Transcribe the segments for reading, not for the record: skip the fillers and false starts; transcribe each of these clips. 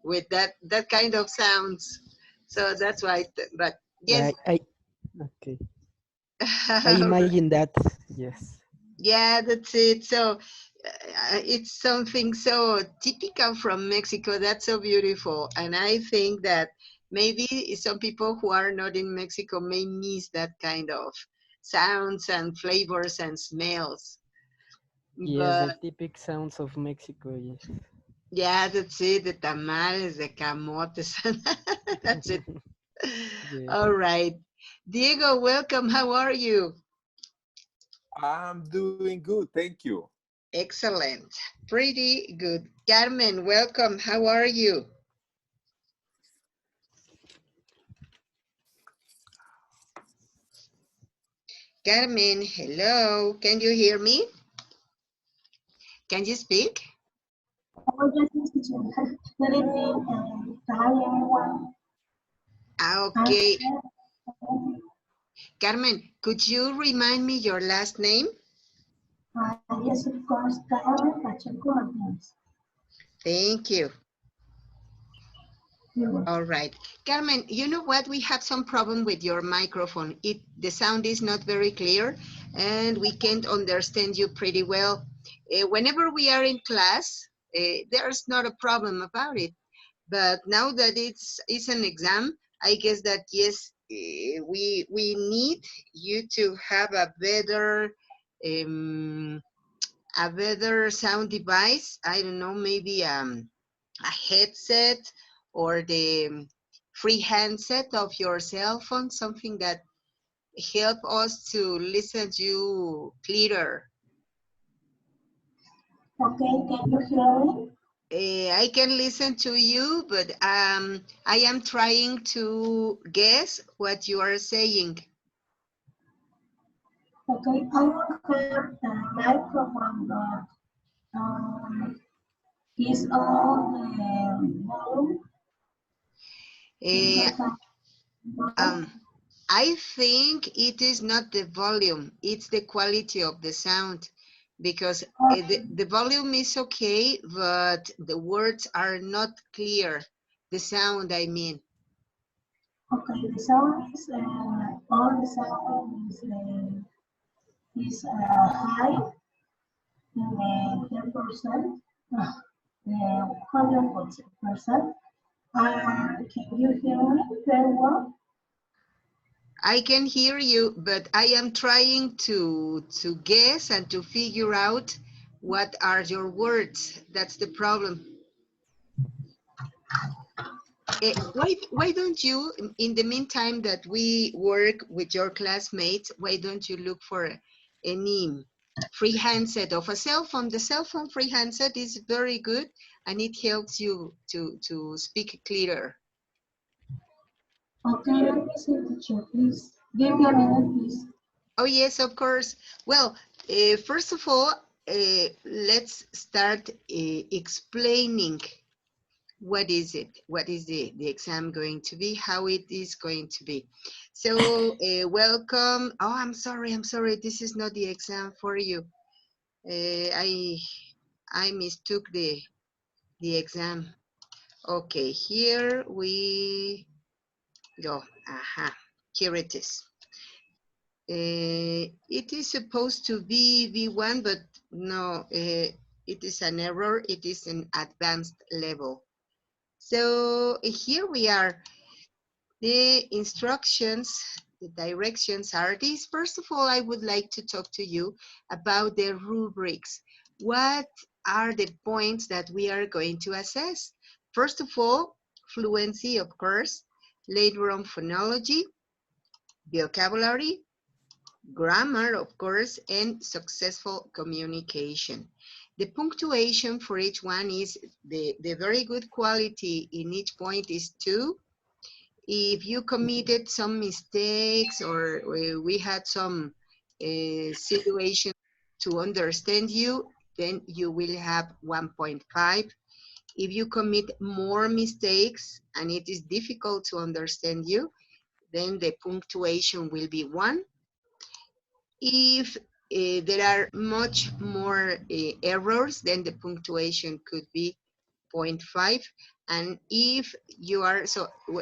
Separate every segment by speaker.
Speaker 1: with that kind of sounds. So that's why, but yes.
Speaker 2: Yeah, okay. I imagine that. Yes.
Speaker 1: Yeah, that's it. So it's something so typical from Mexico. That's so beautiful. And I think that maybe some people who are not in Mexico may miss that kind of sounds and flavors and smells.
Speaker 2: Yes,
Speaker 1: But
Speaker 2: the typical sounds of Mexico. Yes.
Speaker 1: yeah, that's it. The tamales, the camotes. That's it.
Speaker 2: Yes.
Speaker 1: All right. Diego, welcome. How are you?
Speaker 3: I'm doing good, thank you.
Speaker 1: Excellent. Pretty good. Carmen, welcome. How are you? Carmen, hello. Can you hear me? Can you speak?
Speaker 4: Oh, yes, yes, teacher. Good evening, hi everyone. I'm
Speaker 1: Okay. Carmen, could you remind me your last name?
Speaker 4: yes, of course, Carmen Pacheco Martinez.
Speaker 1: Thank you.
Speaker 4: You're welcome.
Speaker 1: All right. Carmen, you know what? We have some problem with your microphone. The sound is not very clear and we can't understand you pretty well. Whenever we are in class, there's not a problem about it. But now that it's an exam, I guess that yes, we need you to have um, a better sound device. I don't know, maybe a headset or the free handset of your cell phone, something that help us to listen to you clearer.
Speaker 4: Okay, can you hear me?
Speaker 1: I can listen to you, but I am trying to guess what you are saying.
Speaker 4: Okay, I will have the microphone, but is on the volume. Is
Speaker 1: Uh,
Speaker 4: not a volume.
Speaker 1: um, I think it is not the volume, it's the quality of the sound because the volume is okay, but the words are not clear. The sound, I mean.
Speaker 4: Okay, the sound is all the sound is high in the 10%, the 100%. Can you hear me very well?
Speaker 1: I can hear you, but I am trying to guess and to figure out what are your words. That's the problem. Why don't you, in the meantime that we work with your classmates, why don't you look for any free handset of a cell phone? The cell phone free handset is very good and it helps you to speak clearer.
Speaker 4: Okay, let me see the teacher, please. Give me a minute, please.
Speaker 1: Oh, yes, of course. Well, first of all, let's start explaining what is it, what is the exam going to be, how it is going to be. So welcome. Oh, I'm sorry, this is not the exam for you. I mistook the exam. Okay, here we go. Aha, here it is. It is supposed to be V1, but no, it is an error. It is an advanced level. So here we are. The instructions, the directions are these. First of all, I would like to talk to you about the rubrics. What are the points that we are going to assess? First of all, fluency, of course. Later on, phonology, vocabulary, grammar, of course, and successful communication. The punctuation for each one is the very good quality in each point is 2. If you committed some mistakes or we had some situation to understand you, then you will have 1.5. If you commit more mistakes and it is difficult to understand you, then the punctuation will be 1. If there are much more errors, then the punctuation could be 0.5. And if you are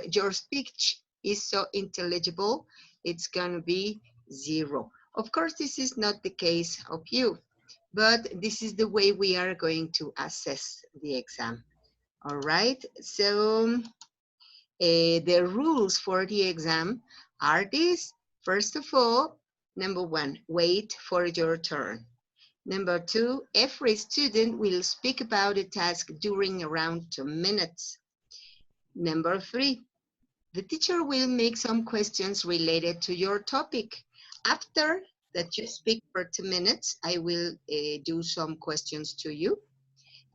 Speaker 1: your speech is so intelligible, it's going to be 0. Of course, this is not the case of you, but this is the way we are going to assess the exam. All right. So the rules for the exam are these. First of all, number 1, wait for your turn. Number 2, every student will speak about a task during around 2 minutes. Number 3, the teacher will make some questions related to your topic. After that you speak for 2 minutes, I will do some questions to you,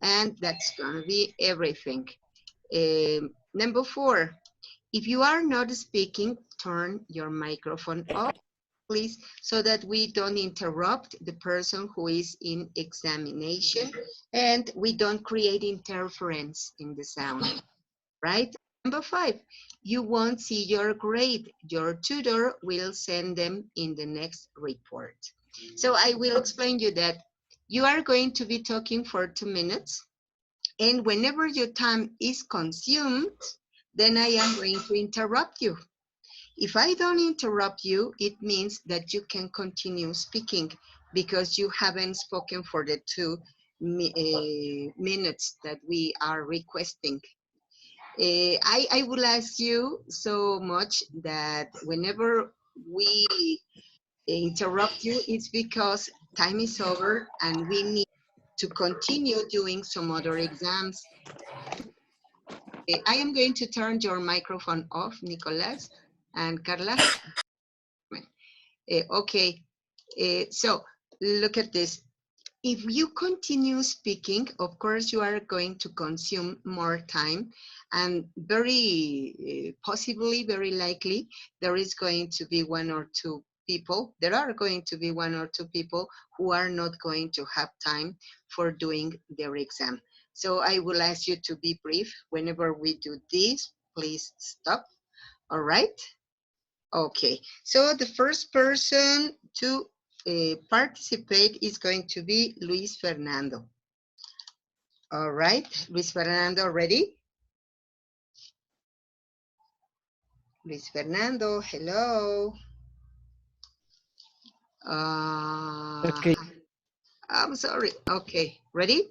Speaker 1: and that's going to be everything. Number 4, if you are not speaking, turn your microphone off, please, so that we don't interrupt the person who is in examination and we don't create interference in the sound, right? Number 5, you won't see your grade. Your tutor will send them in the next report. So I will explain you that you are going to be talking for 2 minutes, and whenever your time is consumed, then I am going to interrupt you. If I don't interrupt you, it means that you can continue speaking because you haven't spoken for the 2 minutes that we are requesting. I will ask you so much that whenever we interrupt you, it's because time is over and we need to continue doing some other exams. I am going to turn your microphone off, Nicolas and Carla. Okay, so look at this. If you continue speaking, of course, you are going to consume more time, and very possibly, very likely, there is going to be one or two people, there are going to be one or two people who are not going to have time for doing their exam. So I will ask you to be brief. Whenever we do this, please stop. All right? Okay, so the first person to participate is going to be Luis Fernando. All right, Luis Fernando, ready? Luis Fernando, hello.
Speaker 2: Okay,
Speaker 1: I'm sorry. Okay, ready?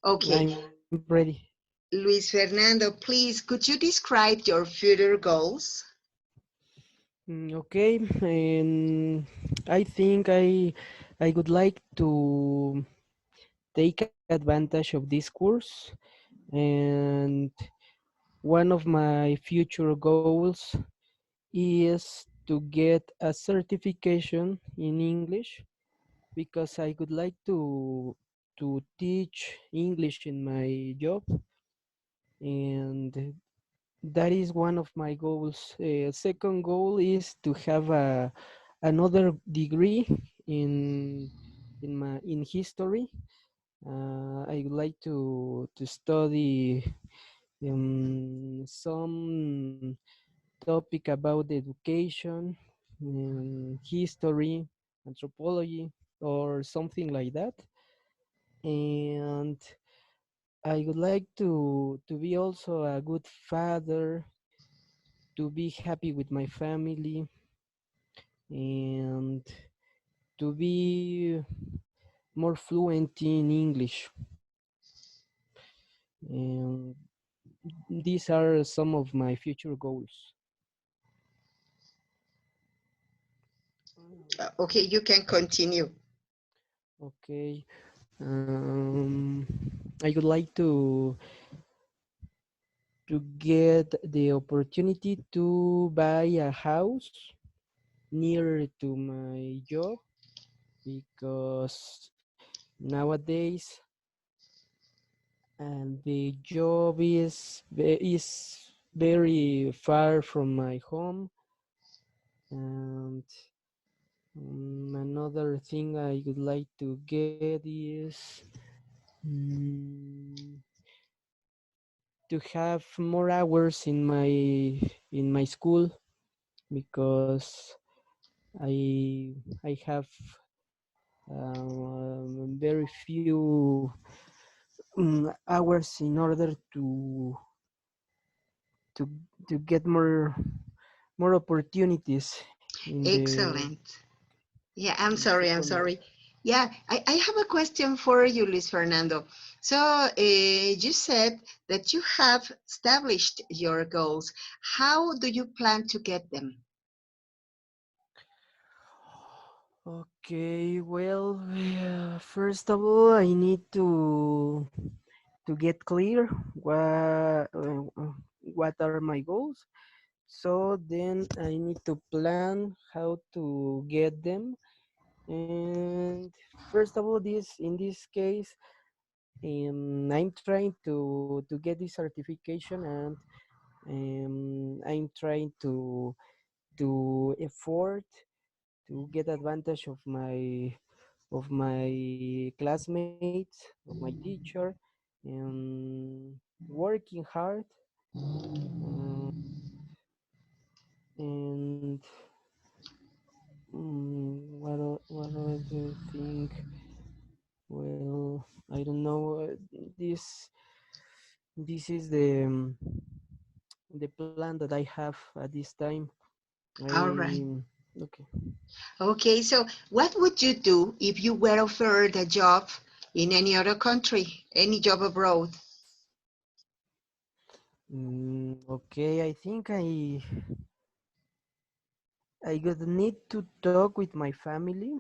Speaker 1: Okay,
Speaker 2: I'm ready.
Speaker 1: Luis Fernando, please, could you describe your future goals?
Speaker 2: Okay, and I think I would like to take advantage of this course, and one of my future goals is to get a certification in English, because I would like to teach English in my job, and that is one of my goals. Second goal is to have another degree in in history. I would like to study some topic about education, history, anthropology, or something like that. And I would like to be also a good father, to be happy with my family, and to be more fluent in English. And these are some of my future goals.
Speaker 1: Okay, you can continue.
Speaker 2: Okay. I would like to get the opportunity to buy a house near to my job, because nowadays and the job is very far from my home. And another thing I would like to get is mm, to have more hours in my school, because I have very few hours in order to to get more opportunities in the
Speaker 1: Excellent. Yeah, I'm sorry. I'm
Speaker 2: second.
Speaker 1: sorry. Yeah, I have a question for you, Luis Fernando. So you said that you have established your goals. How do you plan to get them?
Speaker 2: Okay, well, first of all, I need to get clear what are my goals. So then I need to plan how to get them. And first of all, this in this case, I'm trying to get this certification, and I'm trying to afford to get advantage of my classmates, of my teacher, and working hard. Uh, and what other thing? Well, I don't know. This is the plan that I have at this time.
Speaker 1: All right.
Speaker 2: I okay.
Speaker 1: Okay, so what would you do if you were offered a job in any other country, any job abroad?
Speaker 2: Okay, I think I would need to talk with my family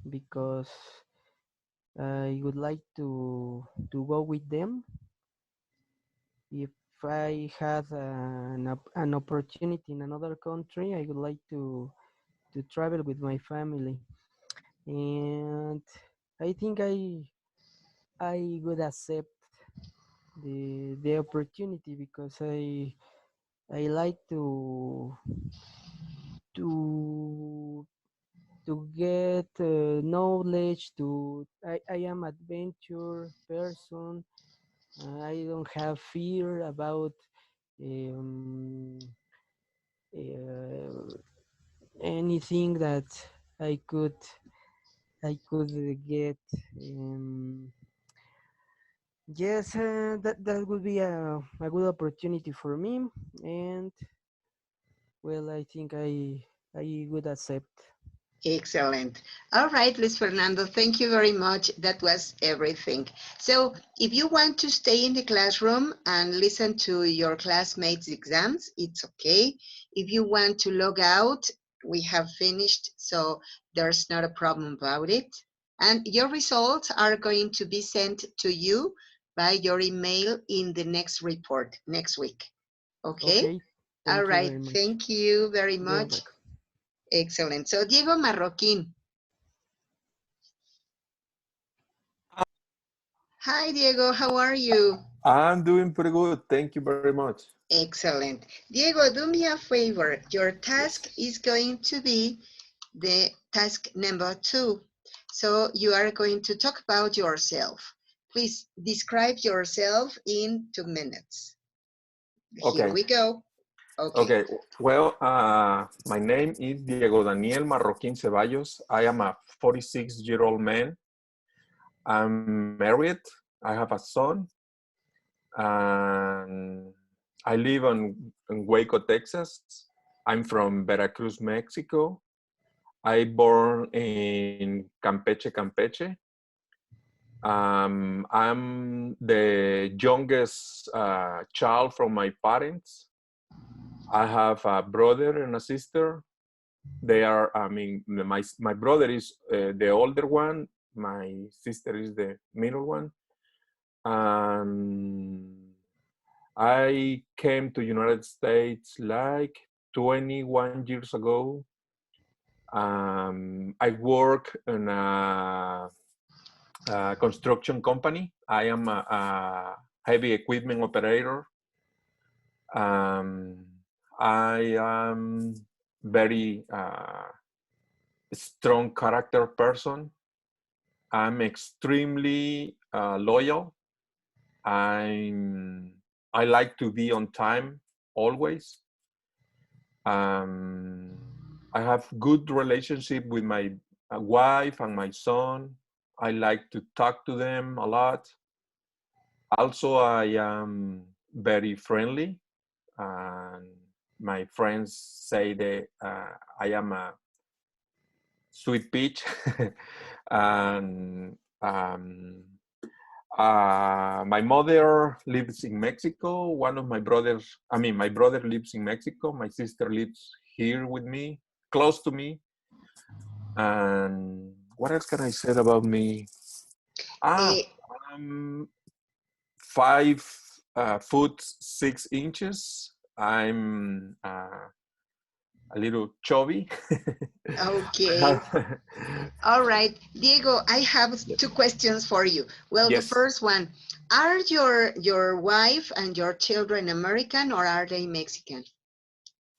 Speaker 2: because I would like to go with them. If I had an opportunity in another country, I would like to travel with my family, and I think I would accept the opportunity because I like to to get knowledge. I am adventure person. I don't have fear about um, uh, anything that I could get. Um, yes, that would be a good opportunity for me, and well, I think I would accept.
Speaker 1: Excellent. All right, Luis Fernando, thank you very much. That was everything. So if you want to stay in the classroom and listen to your classmates' exams, it's okay. If you want to log out, we have finished, so there's not a problem about it. And your results are going to be sent to you by your email in the next report next week. Okay?
Speaker 2: Okay,
Speaker 1: All
Speaker 2: thank you
Speaker 1: right.
Speaker 2: very much.
Speaker 1: Thank you very
Speaker 2: You're
Speaker 1: much.
Speaker 2: welcome.
Speaker 1: Excellent. So Diego Marroquín. Hi, Diego. How are you?
Speaker 3: I'm doing pretty good. Thank you very much.
Speaker 1: Excellent. Diego, do me a favor. Your
Speaker 3: Yes.
Speaker 1: task is going to be the task number 2. So you are going to talk about yourself. Please describe yourself in 2 minutes. Here
Speaker 3: Okay.
Speaker 1: we go. Okay.
Speaker 3: Okay. Well, my name is Diego Daniel Marroquín Ceballos. I am a 46-year-old man. I'm married. I have a son, and I live in Waco, Texas. I'm from Veracruz, Mexico. I born in Campeche, Campeche. I'm the youngest child from my parents. I have a brother and a sister. They are, I mean, my brother is the older one. My sister is the middle one. Um, I came to United States like 21 years ago. I work in a construction company. I am a heavy equipment operator. Um, I am very strong character person. I'm extremely loyal. I'm I like to be on time always. Um, I have good relationship with my wife and my son. I like to talk to them a lot. Also, I am very friendly, and my friends say that I am a sweet peach. And my mother lives in Mexico. One of my brothers, my brother lives in Mexico. My sister lives here with me, close to me. And what else can I say about me? Ah,
Speaker 1: Eh,
Speaker 3: I'm 5 foot 6 inches. I'm a little chubby. I
Speaker 1: okay.
Speaker 3: have,
Speaker 1: All right, Diego, I have two questions for you. Well, the
Speaker 3: yes,
Speaker 1: first one, are your wife and your children American or are they Mexican?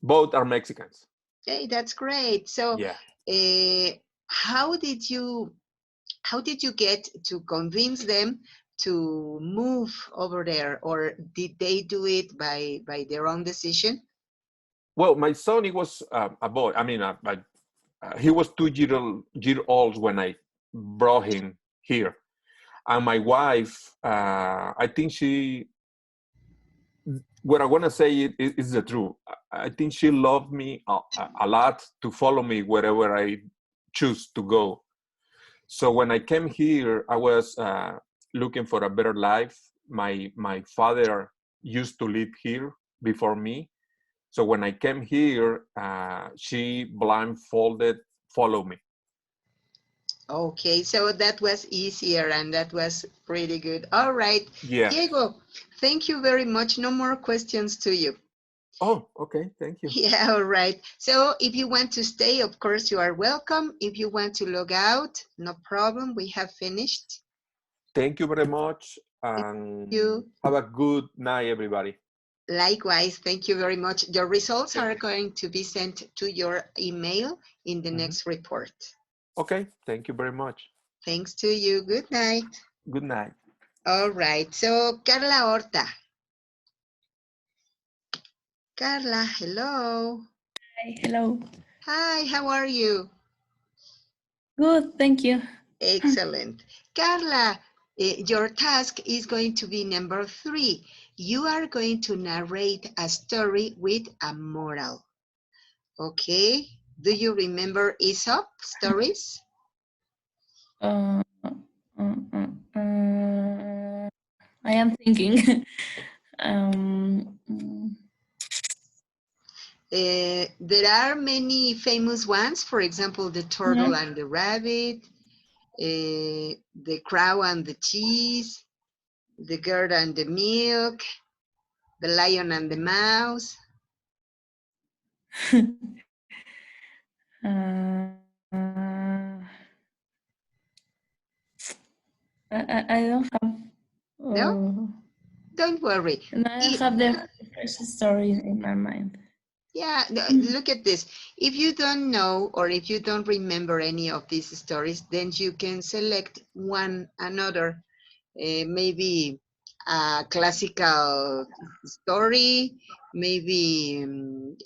Speaker 3: both are Mexicans.
Speaker 1: Okay, that's great. So,
Speaker 3: Yeah.
Speaker 1: uh, how did you how did you get to convince them to move over there, or did they do it by their own decision?
Speaker 3: Well, my son, he was a boy. He was 2 year old when I brought him here. And my wife, I think what I want to say is the truth. I think she loved me a lot to follow me wherever I choose to go. So when I came here, I was looking for a better life. My father used to live here before me. So when I came here, she blindfolded follow me.
Speaker 1: Okay, so that was easier and that was pretty good. All right,
Speaker 3: Yeah.
Speaker 1: Diego, thank you very much. No more questions to you.
Speaker 3: Oh, okay. Thank you.
Speaker 1: Yeah, all right. So if you want to stay, of course, you are welcome. If you want to log out, no problem. We have finished.
Speaker 3: Thank you very much.
Speaker 1: Thank
Speaker 3: And
Speaker 1: you.
Speaker 3: have a good night, everybody.
Speaker 1: Likewise, thank you very much. Your results
Speaker 3: Thank
Speaker 1: are
Speaker 3: you.
Speaker 1: going to be sent to your email in the
Speaker 3: Mhm.
Speaker 1: next report.
Speaker 3: Okay. Thank you very much.
Speaker 1: Thanks to you. Good night.
Speaker 3: Good night.
Speaker 1: All right. So, Carla Horta. Carla, hello.
Speaker 5: Hi, hello.
Speaker 1: Hi, how are you?
Speaker 5: Good, thank you.
Speaker 1: Excellent. Carla, your task is going to be number 3. You are going to narrate a story with a moral. Okay? Do you remember Aesop stories?
Speaker 5: Uh, uh, uh, uh, I am thinking. Mm,
Speaker 1: There are many famous ones. For example, the turtle
Speaker 5: mhm.
Speaker 1: and the rabbit, the crow and the cheese, the girl and the milk, the lion and the mouse.
Speaker 5: uh, I don't have.
Speaker 1: No?
Speaker 5: Uh,
Speaker 1: Don't worry.
Speaker 5: no, I don't
Speaker 1: If,
Speaker 5: have the fresh story in my mind.
Speaker 1: yeah, look at this. If you don't know or if you don't remember any of these stories, then you can select one another, maybe a classical story, maybe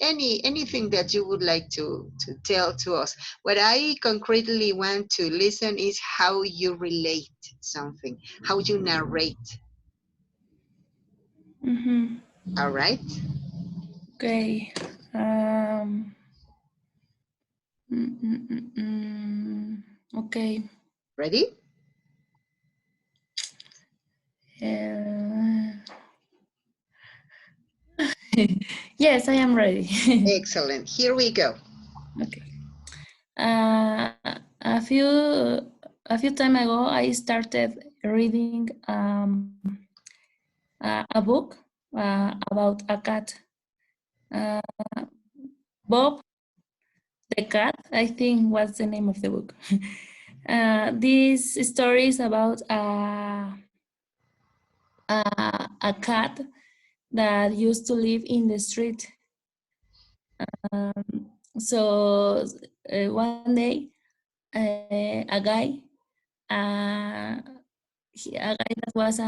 Speaker 1: anything that you would like to tell to us. What I concretely want to listen is how you relate something, how you narrate.
Speaker 5: Mm-hmm.
Speaker 1: All right?
Speaker 5: Okay. Um, mm, mm, mm, okay.
Speaker 1: Ready?
Speaker 5: Uh, yes, I am ready.
Speaker 1: Excellent. Here we go.
Speaker 5: Okay. Uh, a few time ago, I started reading a book about a cat. Uh, Bob the cat, I think, was the name of the book. This story is about a cat that used to live in the street. So one day, a guy, uh, a guy that was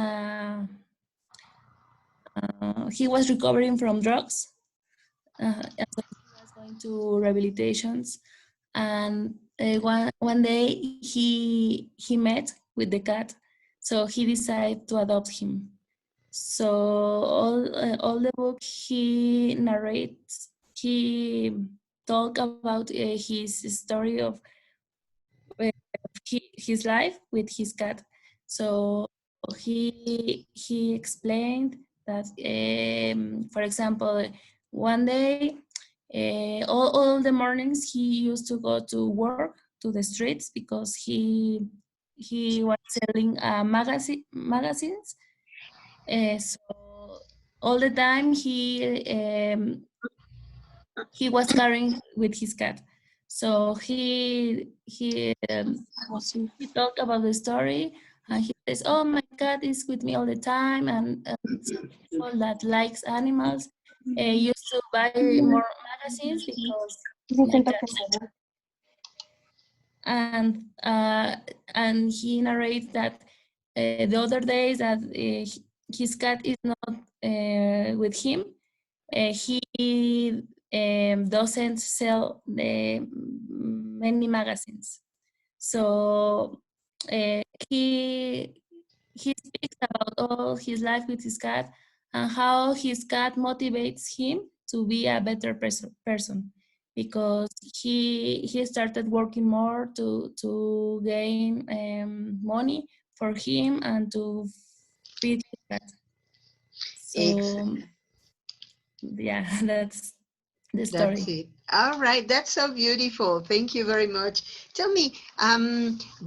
Speaker 5: he was recovering from drugs, and so he was going to rehabilitations, and one day he met with the cat, so he decided to adopt him. So all the book he narrates, he talk about his story of his life with his cat. So he explained that, for example, one day, all the mornings he used to go to work to the streets because he was selling magazines. So all the time he was carrying with his cat. So he talked about the story, and he says, "Oh, my cat is with me all the time," and some people that likes animals used to buy more magazines because my cat. And he narrates that the other days that his cat is not with him, he doesn't sell the many magazines. So uh, he he speaks about all his life with his cat and how his cat motivates him to be a better person because he started working more to gain money for him and to feed his cat. So
Speaker 1: Excellent.
Speaker 5: yeah, that's the
Speaker 1: That's
Speaker 5: story.
Speaker 1: it. All right. That's so beautiful. Thank you very much. Tell me,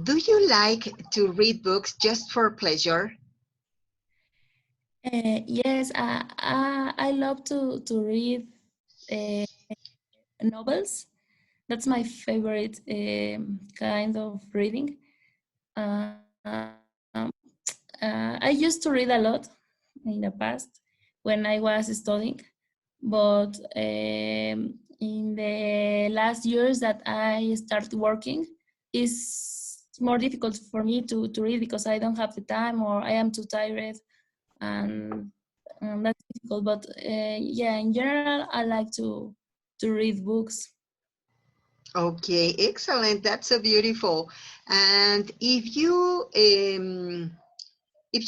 Speaker 1: do you like to read books just for pleasure?
Speaker 5: Yes, I love to read uh, novels. That's my favorite kind of reading. Um, I used to read a lot in the past when I was studying, but in the last years that I started working, it's more difficult for me to read because I don't have the time or I am too tired, and that's difficult. But yeah, in general, I like to read books.
Speaker 1: Okay, excellent. That's so beautiful. And if you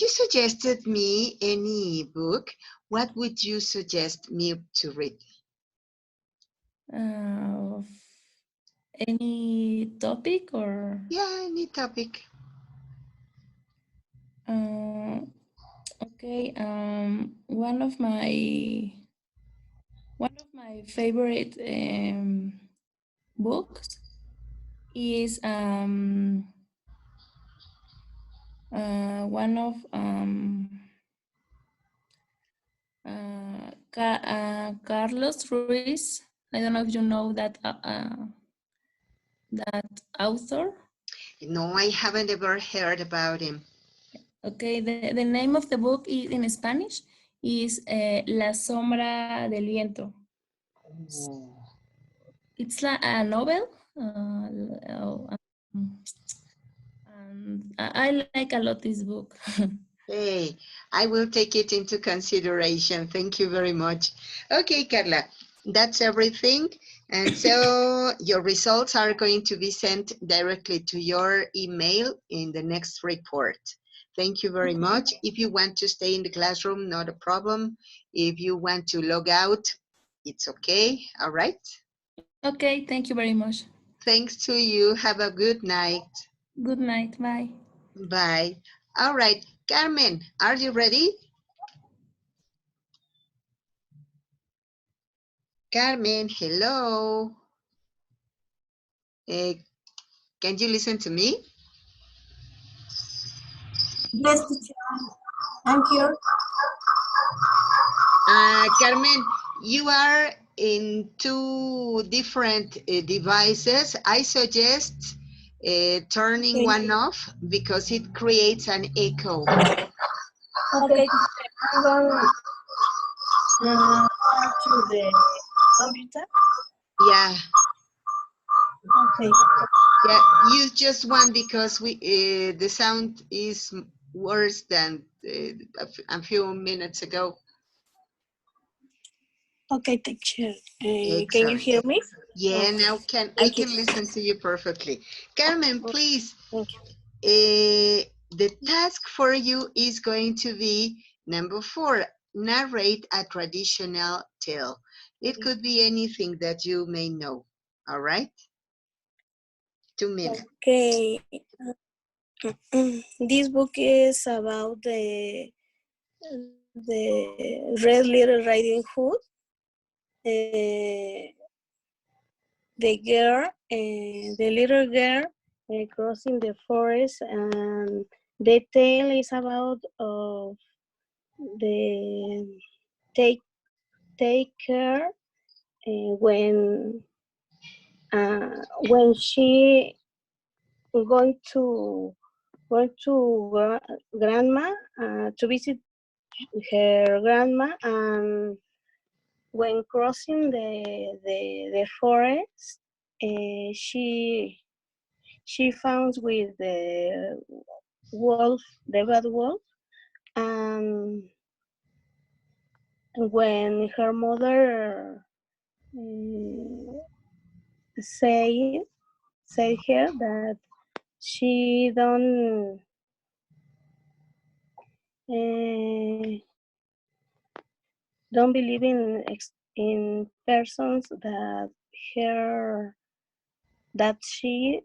Speaker 1: suggested me any book, what would you suggest me to read?
Speaker 5: Uh, any topic or
Speaker 1: Yeah, any topic.
Speaker 5: uh, okay. One of my favorite books is one of Carlos Ruiz. I don't know if you know that author.
Speaker 1: No, I haven't ever heard about him.
Speaker 5: Okay, the name of the book is, in Spanish, is La Sombra del Viento.
Speaker 1: Oh.
Speaker 5: It's like a novel, and I like a lot this book.
Speaker 1: Hey, I will take it into consideration. Thank you very much. Okay, Carla, that's everything. And so your results are going to be sent directly to your email in the next report. Thank you very much. If you want to stay in the classroom, not a problem. If you want to log out, it's okay. All right.
Speaker 5: Okay, thank you very much.
Speaker 1: Thanks to you. Have a good night.
Speaker 5: Good night. Bye.
Speaker 1: Bye. All right. Carmen, are you ready? Carmen, hello. Eh, can you listen to me?
Speaker 4: Yes, teacher. I'm here.
Speaker 1: Carmen, you are in two different devices. I suggest turning
Speaker 4: Okay.
Speaker 1: one off because it creates an echo.
Speaker 4: Okay. I'm going to the computer.
Speaker 1: Yeah,
Speaker 4: Okay.
Speaker 1: yeah. Use just one because the sound is worse than a few minutes ago.
Speaker 4: Okay, teacher. Can you
Speaker 1: Excellent.
Speaker 4: hear me?
Speaker 1: Yeah,
Speaker 4: Okay.
Speaker 1: now I
Speaker 4: Thank you.
Speaker 1: can listen to you perfectly. Carmen, please.
Speaker 4: Thank you.
Speaker 1: The task for you is going to be Number 4, narrate a traditional tale. It could be anything that you may know. All right? 2 minutes.
Speaker 6: Okay. This book is about the Red Little Riding Hood. The little girl crossing the forest, and the tale is about the take care when she going to grandma to visit her grandma, and when crossing the forest, she found with the wolf, the bad wolf, and when her mother say say her that she uh, don't believe in persons her that she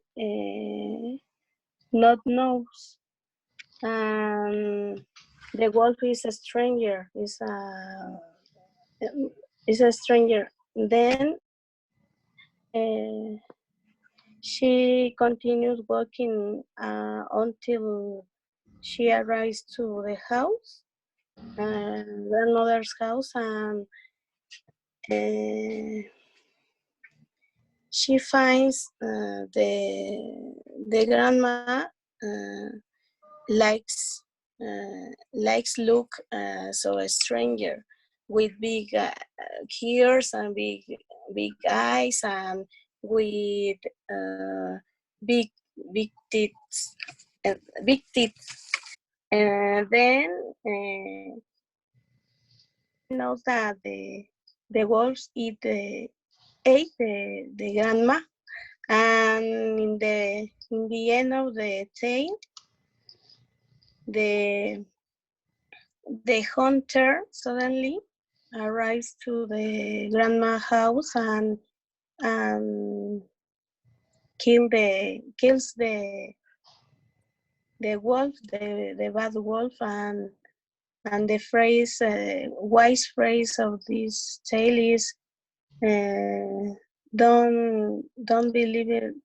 Speaker 6: not knows, and the wolf is a stranger. Then she continues walking until she arrives to the house, grandmother's house, and she finds the grandma uh, likes look so a stranger with big ears and big eyes, and with uh, big teeth, big teeth. And then knows that the wolves ate the grandma, and in the end of the tale, the hunter suddenly arrives to the grandma house, and kills the wolf, the bad wolf, and the phrase, wise phrase of this tale is, don't believe it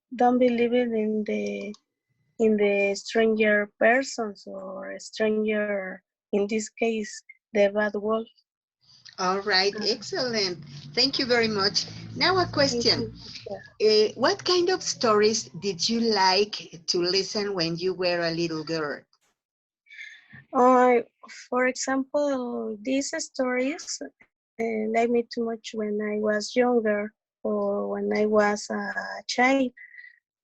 Speaker 6: in the stranger persons, or a stranger, in this case, the bad wolf.
Speaker 1: All right, excellent. Thank you very much. Now a question. What kind of stories did you like to listen when you were a little girl?
Speaker 6: For example, these stories like me too much when I was younger, or when I was a child.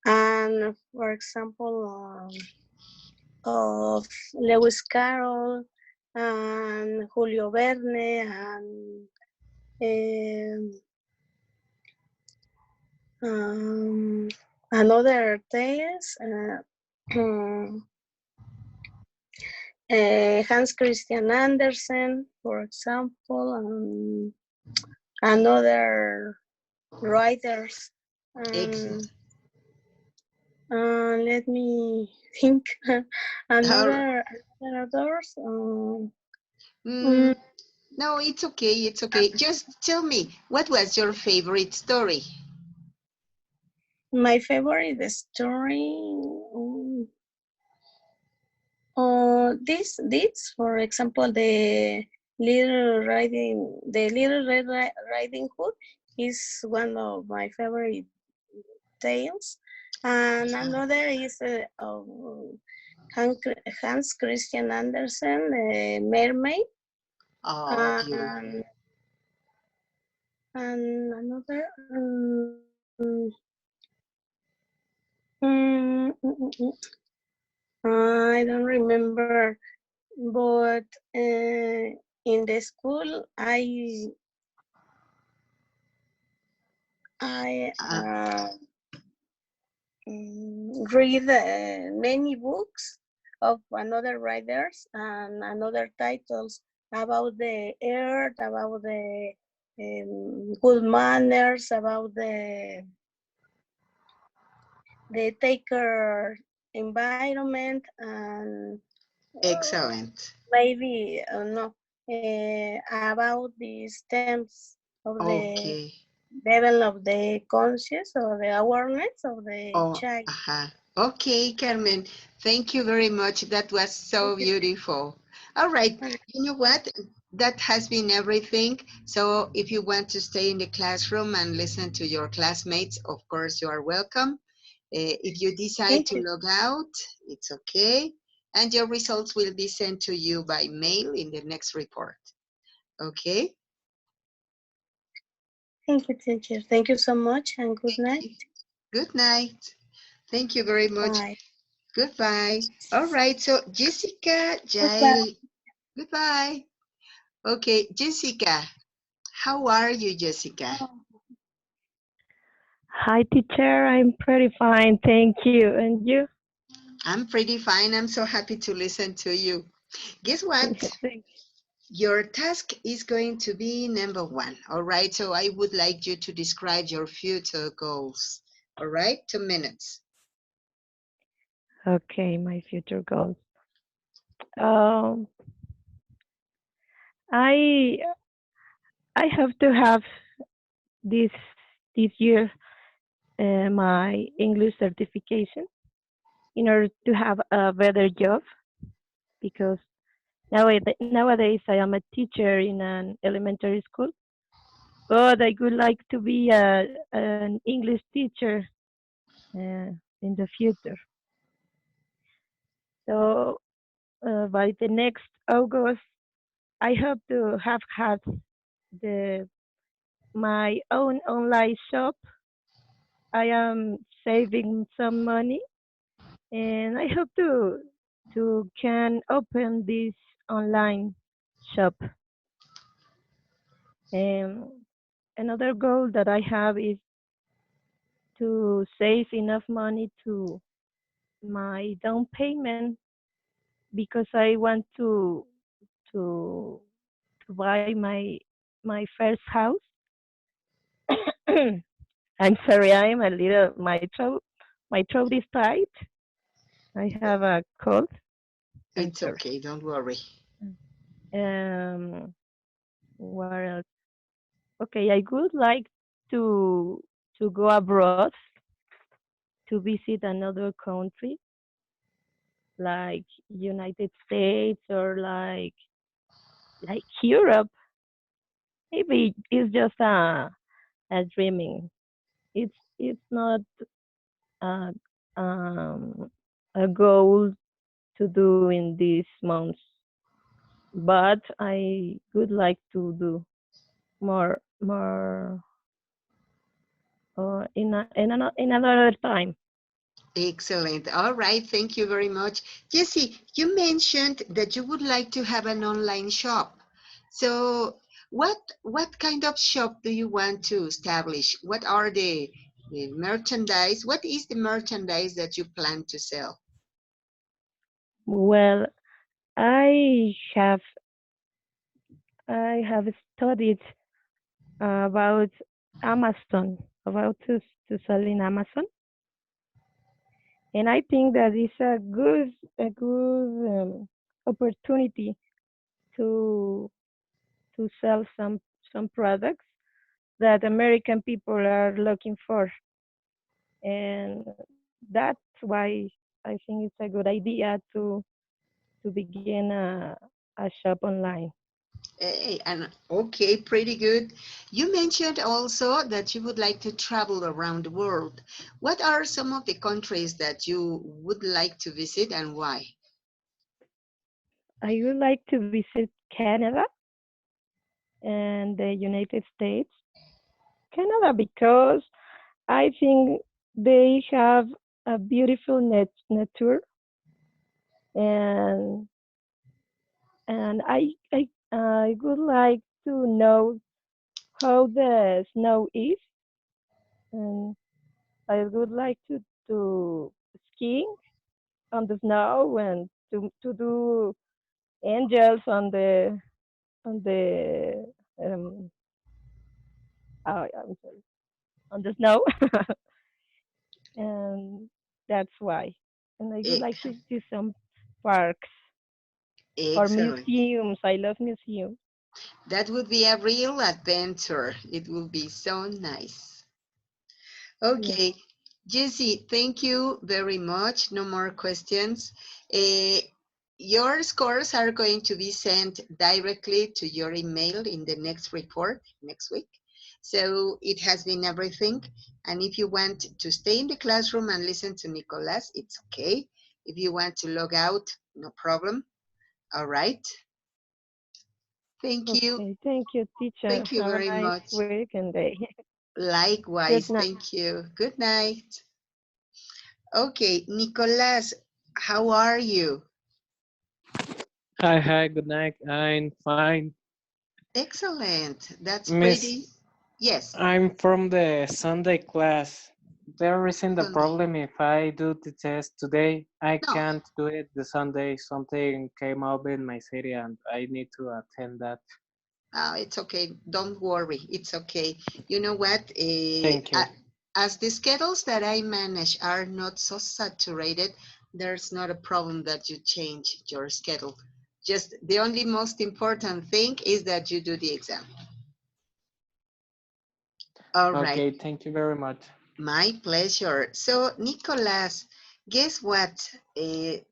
Speaker 6: And for example, of Lewis Carroll and Julio Verne, and other tales. Hans Christian Andersen, for example, and other writers.
Speaker 1: Excellent.
Speaker 6: Let me think. Another authors.
Speaker 1: No, it's okay. It's okay. Just tell me, what was your favorite story?
Speaker 6: My favorite story. This, for example, the Little Red Riding Hood is one of my favorite tales, and another is Hans Christian Andersen, Mermaid,
Speaker 1: Oh, beautiful.
Speaker 6: and another. Mm, mm, mm, mm. I don't remember, but in the school I read many books of another writers and another titles about the earth, about the good manners, about the taker environment, and
Speaker 1: Excellent.
Speaker 6: maybe no about the stems of the
Speaker 1: Okay.
Speaker 6: level of the conscious or the awareness of the
Speaker 1: Oh,
Speaker 6: child.
Speaker 1: okay, Carmen. Thank you very much. That was so
Speaker 6: Thank you.
Speaker 1: beautiful. All right. You know what? That has been everything. So if you want to stay in the classroom and listen to your classmates, of course, you are welcome. If you decide
Speaker 6: Thank
Speaker 1: to
Speaker 6: you.
Speaker 1: log out, it's okay. And your results will be sent to you by mail in the next report. Okay?
Speaker 6: Thank you, teacher. Thank you so much and good
Speaker 1: Thank
Speaker 6: night.
Speaker 1: you. Good night. Thank you very much.
Speaker 6: Bye.
Speaker 1: Goodbye. All right. So Jessica,
Speaker 6: Goodbye.
Speaker 1: Jael, goodbye. Okay, Jessica, how are you, Jessica?
Speaker 7: Hi, teacher. I'm pretty fine. Thank you. And you?
Speaker 1: I'm pretty fine. I'm so happy to listen to you. Guess what?
Speaker 7: Thank
Speaker 1: Your task is going to be number one. All right. So I would like you to describe your future goals. All right. 2 minutes.
Speaker 7: Okay, my future goals. Um, I I have to have this this year my English certification in order to have a better job because nowadays I am a teacher in an elementary school, but I would like to be an English teacher in the future. So by the next August, I hope to have had the my own online shop. I am saving some money, and I hope to can open this online shop. And another goal that I have is to save enough money to my down payment because I want to to buy my first house. I'm sorry, I'm a little my throat is tight. I have a cold. I'm
Speaker 1: It's
Speaker 7: sorry.
Speaker 1: okay. Don't worry.
Speaker 7: Um, what else? Okay, I would like to to go abroad to visit another country like United States or like Europe. Maybe it's just a dreaming. It's not a um a goal to do in these months, but I would like to do more in another time.
Speaker 1: Excellent. All right. Thank you very much. Jesse, you mentioned that you would like to have an online shop. So what kind of shop do you want to establish? What are the merchandise? What is the merchandise that you plan to sell?
Speaker 7: Well, I have I have studied about Amazon, about to sell in Amazon, and I think that is a good opportunity to to sell some products that American people are looking for, and that's why I think it's a good idea to begin a shop online.
Speaker 1: And okay, pretty good. You mentioned also that you would like to travel around the world. What are some of the countries that you would like to visit and why?
Speaker 7: I would like to visit Canada and the United States. Canada because I think they have a beautiful nature, and and I would like to know how the snow is, and I would like to skiing on the snow and to do angels on the um, I'm sorry, on the snow, and that's why. And I would
Speaker 1: E-
Speaker 7: like to do some parks or
Speaker 1: Excellent.
Speaker 7: museums. I love museums.
Speaker 1: That would be a real adventure. It would be so nice.
Speaker 7: Yes.
Speaker 1: Okay, Jesse, thank you very much. No more questions. Uh, your scores are going to be sent directly to your email in the next report next week. So it has been everything. And if you want to stay in the classroom and listen to Nicolas, it's okay. If you want to log out, no problem. All right. Thank you.
Speaker 7: Okay. Thank you, teacher.
Speaker 1: Thank you
Speaker 7: Have a
Speaker 1: very
Speaker 7: nice
Speaker 1: much.
Speaker 7: week and day. Good
Speaker 1: Likewise.
Speaker 7: night.
Speaker 1: Thank you. Good night. Okay, Nicolas, how are you?
Speaker 2: Hi, good night. I'm fine.
Speaker 1: Excellent. That's
Speaker 2: Miss,
Speaker 1: pretty. Yes.
Speaker 2: I'm from the Sunday class. There isn't a
Speaker 1: Sunday.
Speaker 2: problem if I do the test today. I
Speaker 1: No,
Speaker 2: can't do it the Sunday. Something came up in my city and I need to attend that.
Speaker 1: it's okay. Don't worry. It's okay. You know what?
Speaker 2: Thank you.
Speaker 1: As the schedules that I manage are not so saturated, there's not a problem that you change your schedule. Just the only most important thing is that you do the exam. All right.
Speaker 2: Okay, thank you very much.
Speaker 1: My pleasure. So, Nicolas, guess what?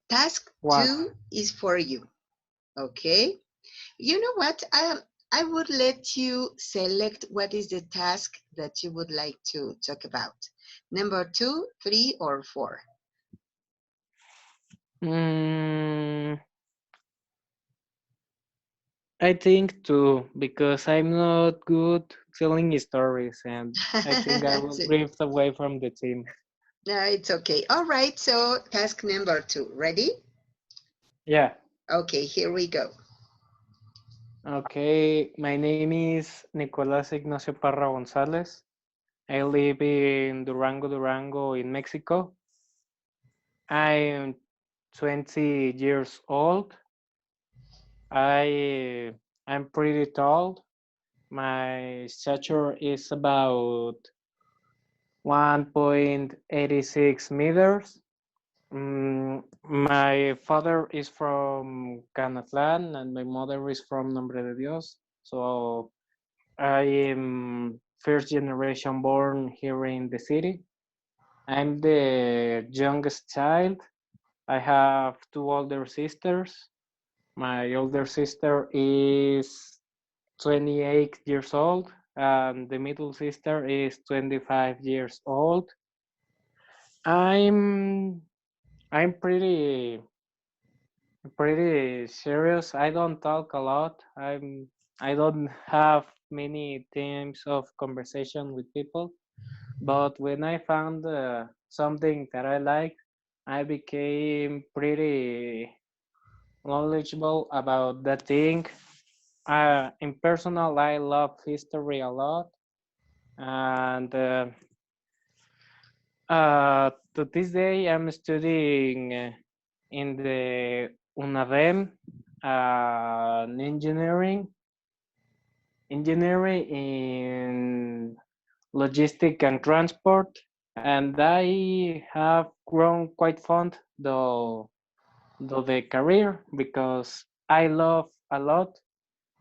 Speaker 1: Task
Speaker 2: What?
Speaker 1: 2 is for you. Okay. You know what? I would let you select what is the task that you would like to talk about. Number 2, 3, or 4.
Speaker 2: Mm, I think too, because I'm not good telling stories and I think I will drift away from the team.
Speaker 1: No, it's okay. All right. So, task number 2. Ready?
Speaker 2: Yeah.
Speaker 1: Okay, here we go.
Speaker 2: Okay, my name is Nicolás Ignacio Parra González. I live in Durango in Mexico. I am 20 years old. I'm pretty tall. My stature is about 1.86 meters. My father is from Canatlan and my mother is from Nombre de Dios. So I am first generation born here in the city. I'm the youngest child. I have two older sisters. My older sister is 28 years old and the middle sister is 25 years old. I'm I'm pretty serious. I don't talk a lot. I don't have many themes of conversation with people. But when I found something that I like, I became pretty knowledgeable about that thing. In personal, I love history a lot, and to this day, I'm studying in the UNADEM engineering in logistic and transport, and I have grown quite fond the career because I love a lot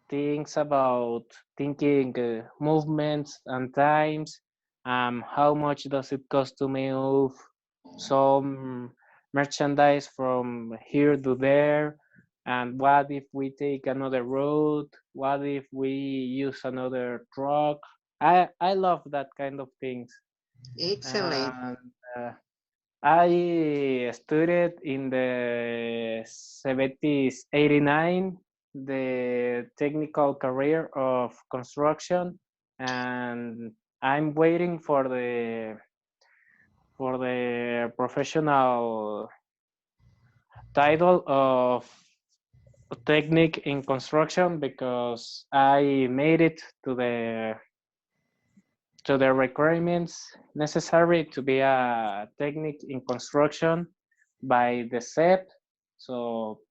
Speaker 2: things about thinking movements and times. How much does it cost to move some merchandise from here to there? And what if we take another road? What if we use another truck? I love that kind of things.
Speaker 1: Excellent.
Speaker 2: And I studied in the 70s, 89, the technical career of construction, and I'm waiting for the professional title of technique in construction because I made it to the requirements necessary to be a technique in construction by the SEP.
Speaker 8: So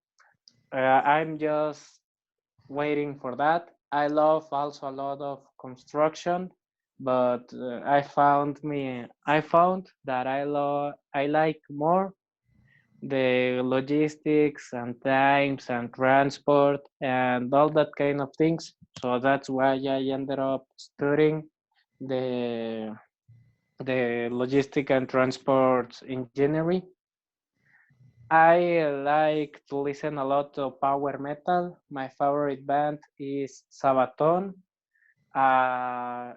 Speaker 8: I'm just waiting for that. I love also a lot of construction, but I found that I like more the logistics and times and transport and all that kind of things. So that's why I ended up studying the logistic and transport engineering. I like to listen a lot to power metal. My favorite band is Sabaton. Uh,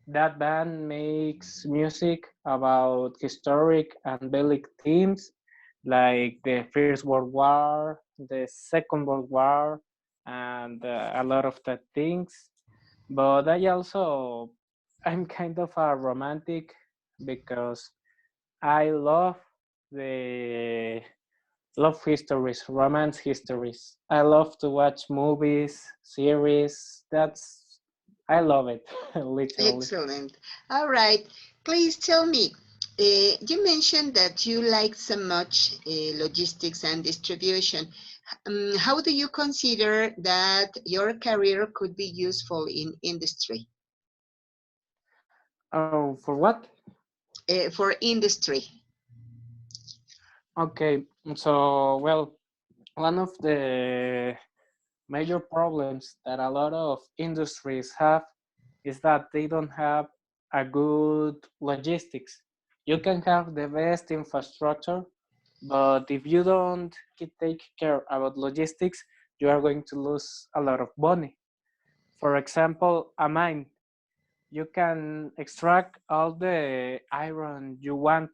Speaker 8: that band makes music about historic and bellic themes like the First World War, the Second World War, and a lot of that things. But I'm kind of a romantic because I the love histories, romance histories. I love to watch movies, series. I love it, literally.
Speaker 1: Excellent. All right. Please tell me, you mentioned that you like so much logistics and distribution. How do you consider that your career could be useful in industry?
Speaker 8: Oh, for what?
Speaker 1: For industry.
Speaker 8: Okay, so well, one of the major problems that a lot of industries have is that they don't have a good logistics. You can have the best infrastructure, but if you don't take care about logistics, you are going to lose a lot of money. For example, a mine, you can extract all the iron you want,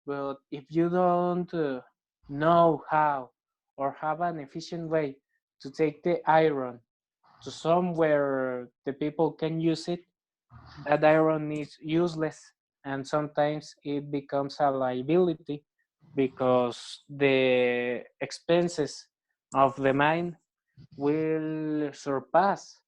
Speaker 8: but if you don't know how or have an efficient way to take the iron to somewhere the people can use it, that iron is useless, and sometimes it becomes a liability because the expenses of the mine will surpass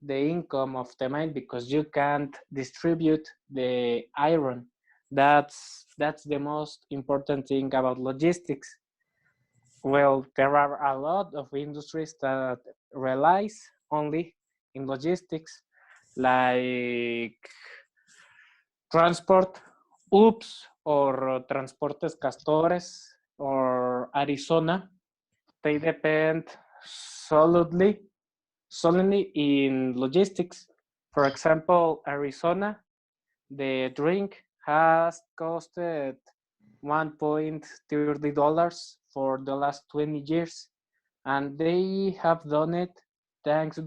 Speaker 8: the income of the mine because you can't distribute the iron. That's the most important thing about logistics. Well, there are a lot of industries that relies only in logistics, like transport, UPS or Transportes Castores or Arizona. They depend solidly solely in logistics. For example, Arizona, the drink has costed $1.30 for the last 20 years, and they have done it thanks to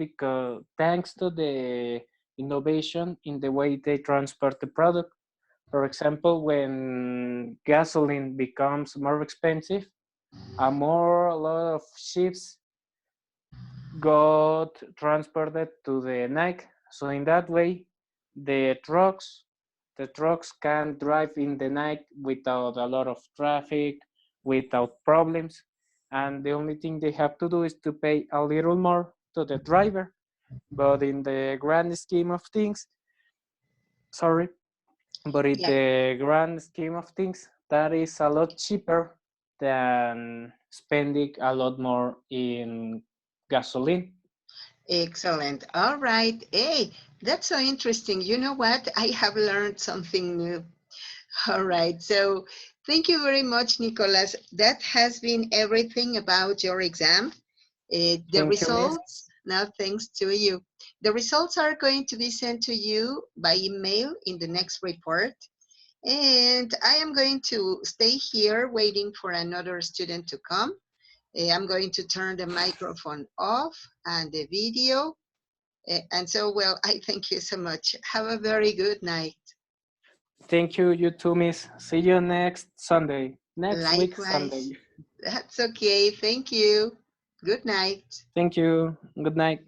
Speaker 8: the innovation in the way they transport the product. For example, when gasoline becomes more expensive, a lot of ships got transported to the night. So in that way, the trucks the trucks can drive in the night without a lot of traffic, without problems. And the only thing they have to do is to pay a little more to the driver. But in the grand scheme of things, sorry, but in
Speaker 1: Yeah.
Speaker 8: the grand scheme of things, that is a lot cheaper than spending a lot more in gasoline.
Speaker 1: Excellent. All right. Hey, that's so interesting. You know what? I have learned something new. All right. So thank you very much, Nicolas. That has been everything about your exam. The
Speaker 8: Thank you, Miss.
Speaker 1: results, now thanks to you. The results are going to be sent to you by email in the next report. And I am going to stay here waiting for another student to come. I'm going to turn the microphone off and the video. And so, well, I thank you so much. Have a very good night.
Speaker 8: Thank you, you too, Miss. See you next Sunday. Next week,
Speaker 1: Likewise.
Speaker 8: Sunday.
Speaker 1: That's okay. Thank you. Good night.
Speaker 8: Thank you. Good night.